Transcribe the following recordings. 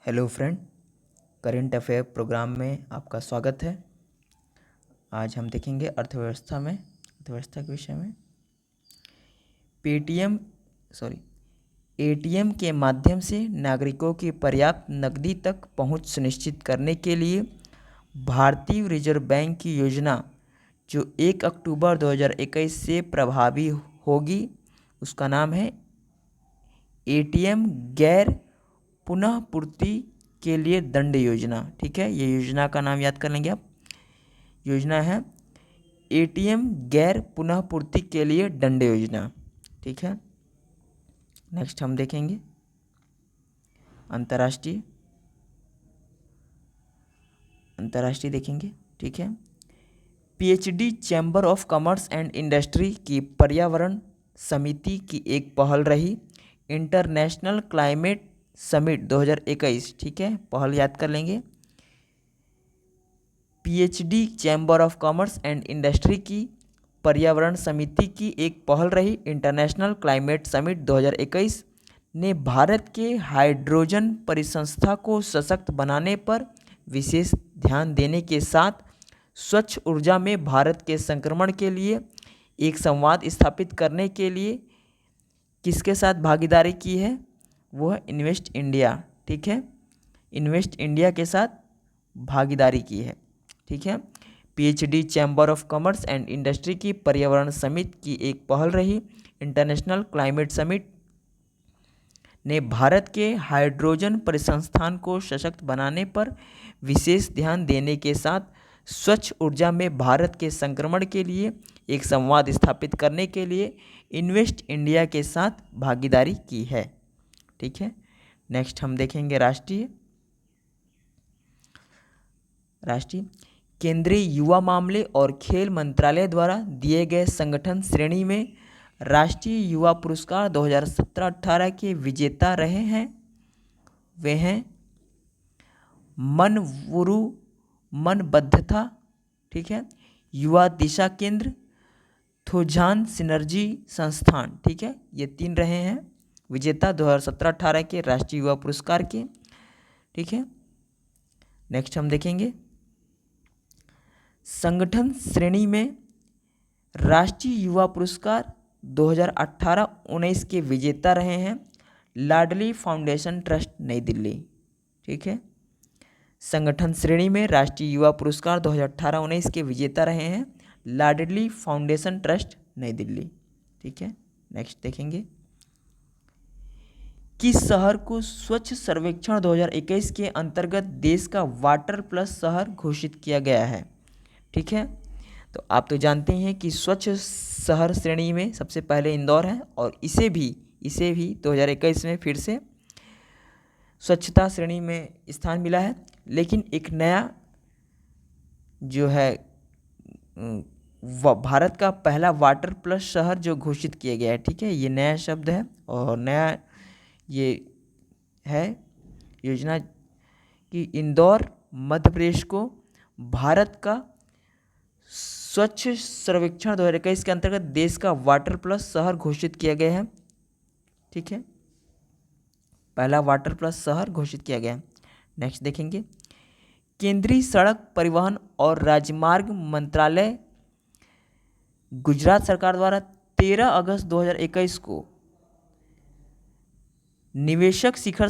Hello friend, current affair program में आपका स्वागत है। आज हम देखेंगे अर्थव्यवस्था के विषय में। पेटीएम सॉरी एटीएम के माध्यम से नागरिकों की पर्याप्त नकदी तक पहुंच सुनिश्चित करने के लिए भारतीय रिजर्व बैंक की योजना जो 1 अक्टूबर 2021 से प्रभावी होगी, उसका नाम है एटीएम गैर पुनः पूर्ति के लिए दंड योजना। ठीक है, ये योजना का नाम याद कर लेंगे आप। योजना है एटीएम गैर पुनः पूर्ति के लिए दंड योजना। ठीक है, नेक्स्ट हम देखेंगे अंतर्राष्ट्रीय देखेंगे। ठीक है, PhD chamber of commerce and industry की पर्यावरण समिति की एक पहल रही इंटरनेशनल क्लाइमेट समिट 2021। ठीक है, पहल याद कर लेंगे। PhD chamber of commerce and industry की पर्यावरण समिति की एक पहल रही इंटरनेशनल क्लाइमेट समिट 2021 ने भारत के हाइड्रोजन परिसंस्था को सशक्त बनाने पर विशेष ध्यान देने के साथ स्वच्छ ऊर्जा में भारत के संक्रमण के लिए एक संवाद स्थापित करने के लिए किसके साथ भागीदारी की है? वो है इन्वेस्ट इंडिया। ठीक है, इन्वेस्ट इंडिया के साथ भागीदारी की है। ठीक है, PhD chamber of commerce and industry की पर्यावरण समिति की एक पहल रही इंटरनेशनल क्लाइमेट समिट ने भारत के हाइड्रोजन परिसंस्थान को सशक्त बनाने पर विशेष ध्यान देने के साथ स्वच्छ ऊर्जा में भारत के संक्रमण के लिए एक संवाद स्थापित करने के लिए इन्वेस्ट इंडिया के साथ भागीदारी की है। ठीक है, नेक्स्ट हम देखेंगे राष्ट्रीय केंद्रीय युवा मामले और खेल मंत्रालय द्वारा दिए गए संगठन श्रेणी में राष्ट्रीय युवा पुरस्कार 2017-18 के विजेता रहे हैं। वे हैं मनवुरु मनबद्धता, ठीक है, युवा दिशा केंद्र, थोजान सिनर्जी संस्थान। ठीक है, ये 3 रहे हैं विजेता 2017-18 के राष्ट्रीय युवा पुरस्कार के। ठीक है, नेक्स्ट हम देखेंगे संगठन श्रेणी में राष्ट्रीय युवा पुरस्कार 2018-19 के विजेता रहे हैं लाडली फाउंडेशन ट्रस्ट नई दिल्ली। ठीक है, संगठन श्रेणी में राष्ट्रीय युवा पुरस्कार 2018-19 के विजेता रहे हैं लाडली फाउंडेशन ट्रस्ट नई दिल्ली। ठीक है, नेक्स्ट देखेंगे किस शहर को स्वच्छ सर्वेक्षण 2021 के अंतर्गत देश का वाटर प्लस शहर घोषित किया गया है। ठीक है, तो आप तो जानते हैं कि स्वच्छ शहर श्रेणी में सबसे पहले इंदौर है और इसे भी 2021 में फिर से स्वच्छता श्रेणी में स्थान मिला है। लेकिन एक नया जो है भारत का पहला वाटर प्लस शहर जो घोषित किया गया है। ठीक है, ये नया शब्द है और नया ये है योजना कि इंदौर मध्य प्रदेश को भारत का स्वच्छ सर्वेक्षण 2021 के अंतर्गत देश का वाटर प्लस शहर घोषित किया गया है। ठीक है, पहला वाटर प्लस शहर घोषित किया गया है। नेक्स्ट देखेंगे केंद्रीय सड़क परिवहन और राजमार्ग मंत्रालय गुजरात सरकार द्वारा 13 अगस्त 2021 को निवेशक शिखर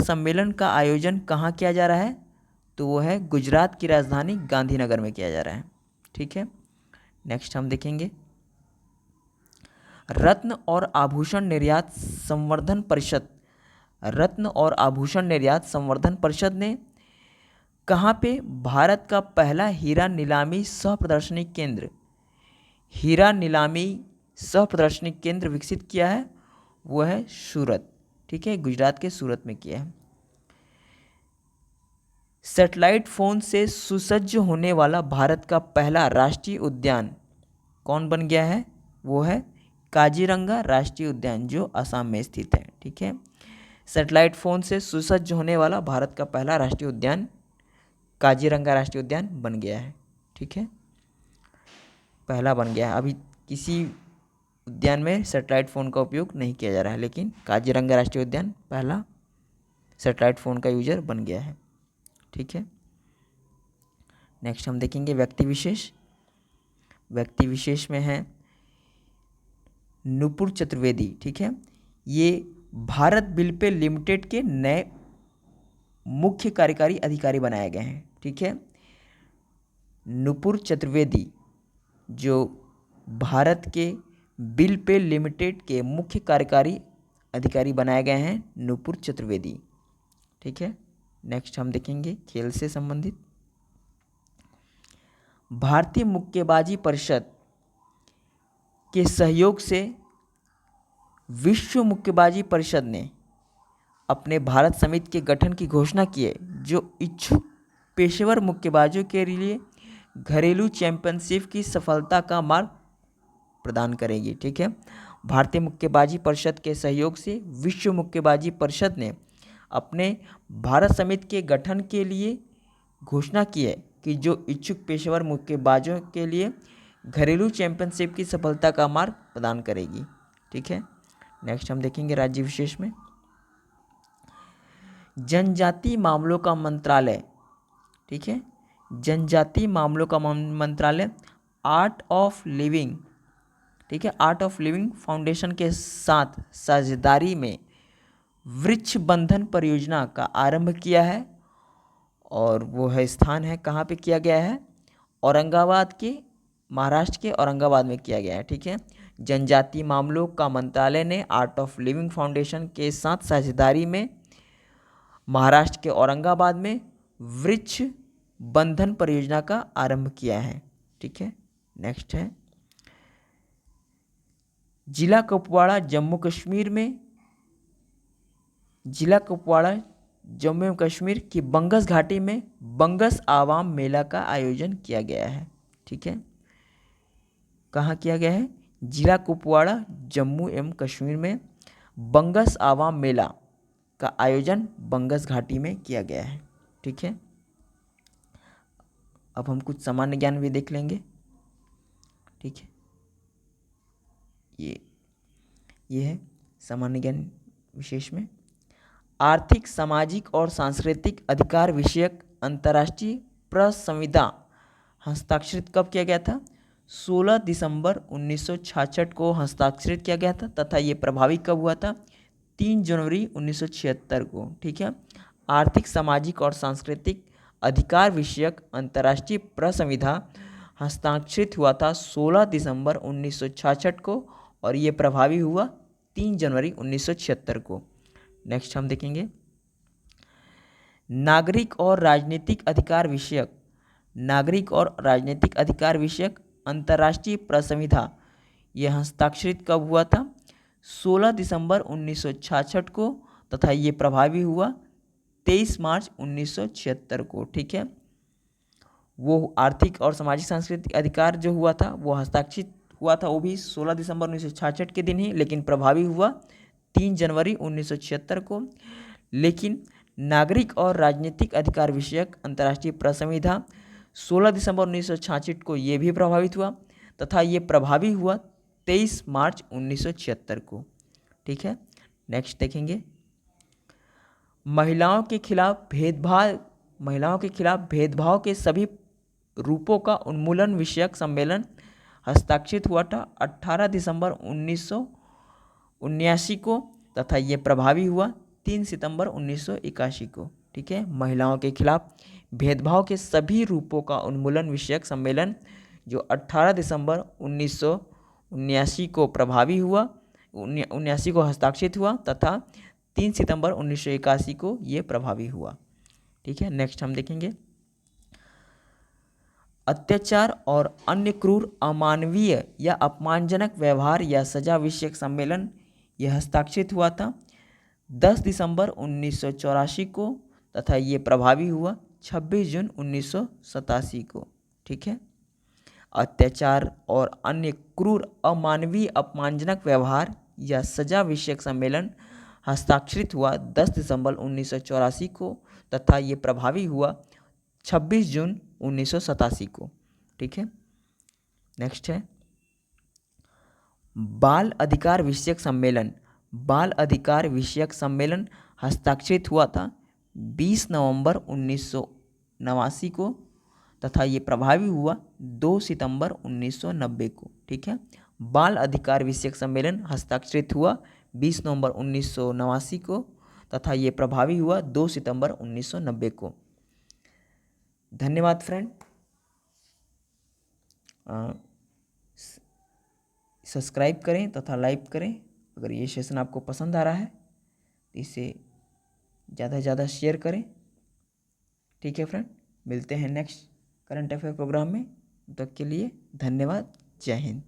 सम्मेलन का आयोजन कहाँ किया जा रहा है? तो वो है गुजरात की राजधानी गांधीनगर में किया जा रहा है। ठीक है, नेक्स्ट हम देखेंगे रत्न और आभूषण निर्यात संवर्धन परिषद ने कहाँ पे भारत का पहला हीरा नीलामी सह प्रदर्शनी केंद्र विकसित किया है? वो है सूरत। ठीक है, गुजरात के सूरत में किया है। सैटेलाइट फोन से सुसज्ज होने वाला भारत का पहला राष्ट्रीय उद्यान कौन बन गया है? वो है काजीरंगा राष्ट्रीय उद्यान जो असम में स्थित है। ठीक है, सैटेलाइट फोन से सुसज्ज होने वाला भारत का पहला राष्ट्रीय उद्यान काजीरंगा राष्ट्रीय उद्यान बन गया है। ठीक है, पहला बन गया है। अभी किसी उद्यान में सैटेलाइट फ़ोन का उपयोग नहीं किया जा रहा है, लेकिन काजीरंगा राष्ट्रीय उद्यान पहला सैटेलाइट फ़ोन का यूजर बन गया है। ठीक है, नेक्स्ट हम देखेंगे व्यक्ति विशेष। व्यक्ति विशेष में है नुपुर चतुर्वेदी। ठीक है, ये भारत बिल पे लिमिटेड के नए मुख्य कार्यकारी अधिकारी बनाए गए हैं। ठीक है, नुपुर चतुर्वेदी जो भारत के बिल पे लिमिटेड के मुख्य कार्यकारी अधिकारी बनाए गए हैं, नुपुर चतुर्वेदी। ठीक है, नेक्स्ट हम देखेंगे खेल से संबंधित। भारतीय मुक्केबाजी परिषद के सहयोग से विश्व मुक्केबाजी परिषद ने अपने भारत समिति के गठन की घोषणा की है, जो इच्छुक पेशेवर मुक्केबाजों के लिए घरेलू चैंपियनशिप की सफलता का मार्ग प्रदान करेगी। ठीक है, भारतीय मुक्केबाजी परिषद के सहयोग से विश्व मुक्केबाजी परिषद ने अपने भारत समिति के गठन के लिए घोषणा की है कि जो इच्छुक पेशेवर मुक्केबाजों के लिए घरेलू चैंपियनशिप की सफलता का मार्ग प्रदान करेगी। ठीक है, नेक्स्ट हम देखेंगे राज्य विशेष में जनजातीय मामलों का मंत्रालय। ठीक है, जनजातीय मामलों का मंत्रालय आर्ट ऑफ लिविंग, ठीक है, आर्ट ऑफ लिविंग फाउंडेशन के साथ साझेदारी में वृक्ष बंधन परियोजना का आरंभ किया है, और वो है स्थान है कहाँ पे किया गया है, औरंगाबाद के, महाराष्ट्र के औरंगाबाद में किया गया है। ठीक है, जनजातीय मामलों का मंत्रालय ने आर्ट ऑफ लिविंग फाउंडेशन के साथ साझेदारी में महाराष्ट्र के औरंगाबाद में वृक्ष बंधन परियोजना का आरंभ किया है। ठीक है, नेक्स्ट है जिला कुपवाड़ा जम्मू कश्मीर में, जिला कुपवाड़ा जम्मू कश्मीर की बंगस घाटी में बंगस आवाम मेला का आयोजन किया गया है। ठीक है, कहाँ किया गया है, जिला कुपवाड़ा जम्मू एवं कश्मीर में बंगस आवाम मेला का आयोजन बंगस घाटी में किया गया है। ठीक है, अब हम कुछ सामान्य ज्ञान भी देख लेंगे। ठीक है, ये है सामान्य ज्ञान विशेष में आर्थिक, सामाजिक और सांस्कृतिक अधिकार विषयक अंतर्राष्ट्रीय प्रसंविदा हस्ताक्षरित कब किया गया था, 16 दिसंबर 1966 को हस्ताक्षरित किया गया था, तथा ये प्रभावी कब हुआ था, 3 जनवरी 1976 को। ठीक है, आर्थिक, सामाजिक और सांस्कृतिक अधिकार विषयक अंतर्राष्ट्रीय प्रसंविधा हस्ताक्षरित हुआ था 16 दिसंबर 1966 को, और ये प्रभावी हुआ 3 जनवरी 1976 को। नेक्स्ट हम देखेंगे नागरिक और राजनीतिक अधिकार विषयक, नागरिक और राजनीतिक अधिकार विषयक अंतर्राष्ट्रीय प्रसंविधा यह हस्ताक्षरित कब हुआ था, 16 दिसंबर 1966 को, तथा ये प्रभावी हुआ 23 मार्च 1976 को। ठीक है, वो आर्थिक और सामाजिक सांस्कृतिक अधिकार जो हुआ था वो हस्ताक्षरित हुआ था, वो भी 16 दिसंबर 1966 के दिन ही, लेकिन प्रभावी हुआ 3 जनवरी 1976 को। लेकिन नागरिक और राजनीतिक अधिकार विषयक अंतर्राष्ट्रीय प्रसंविधा 16 दिसंबर 1966 को ये भी प्रभावित हुआ, तथा ये प्रभावी हुआ 23 मार्च 1976 को। ठीक है, नेक्स्ट देखेंगे महिलाओं के खिलाफ भेदभाव, महिलाओं के खिलाफ भेदभाव के सभी रूपों का उन्मूलन विषयक सम्मेलन हस्ताक्षरित हुआ था 18 दिसंबर 1979 को, तथा ये प्रभावी हुआ 3 सितंबर 1981 को। ठीक है, महिलाओं के खिलाफ भेदभाव के सभी रूपों का उन्मूलन विषयक सम्मेलन जो 18 दिसंबर 1979 को प्रभावी हुआ, 79 को हस्ताक्षरित हुआ, तथा 3 सितंबर 1981 को ये प्रभावी हुआ। ठीक है, नेक्स्ट हम देखेंगे अत्याचार और अन्य क्रूर, अमानवीय या अपमानजनक व्यवहार या सजा विषयक सम्मेलन यह हस्ताक्षरित हुआ था 10 दिसंबर 1984 को, तथा ये प्रभावी हुआ 26 जून 1987 को। ठीक है, अत्याचार और अन्य क्रूर, अमानवीय, अपमानजनक व्यवहार या सजा विषयक सम्मेलन हस्ताक्षरित हुआ 10 दिसंबर 1984 को, तथा ये प्रभावी हुआ 26 जून 1987 को। ठीक है, नेक्स्ट है बाल अधिकार विषयक सम्मेलन बाल अधिकार विषयक सम्मेलन हस्ताक्षरित हुआ था 20 नवंबर 1989 को तथा ये प्रभावी हुआ 2 सितंबर 1990 को। ठीक है, बाल अधिकार विषयक सम्मेलन हस्ताक्षरित हुआ 20 नवंबर 1989 को तथा ये प्रभावी हुआ 2 सितंबर 1990 को। धन्यवाद फ्रेंड। सब्सक्राइब करें तथा लाइक करें। अगर ये सेशन आपको पसंद आ रहा है तो इसे ज़्यादा से ज़्यादा शेयर करें। ठीक है फ्रेंड, मिलते हैं नेक्स्ट करंट अफेयर प्रोग्राम में। तब तक के लिए धन्यवाद। जय हिंद।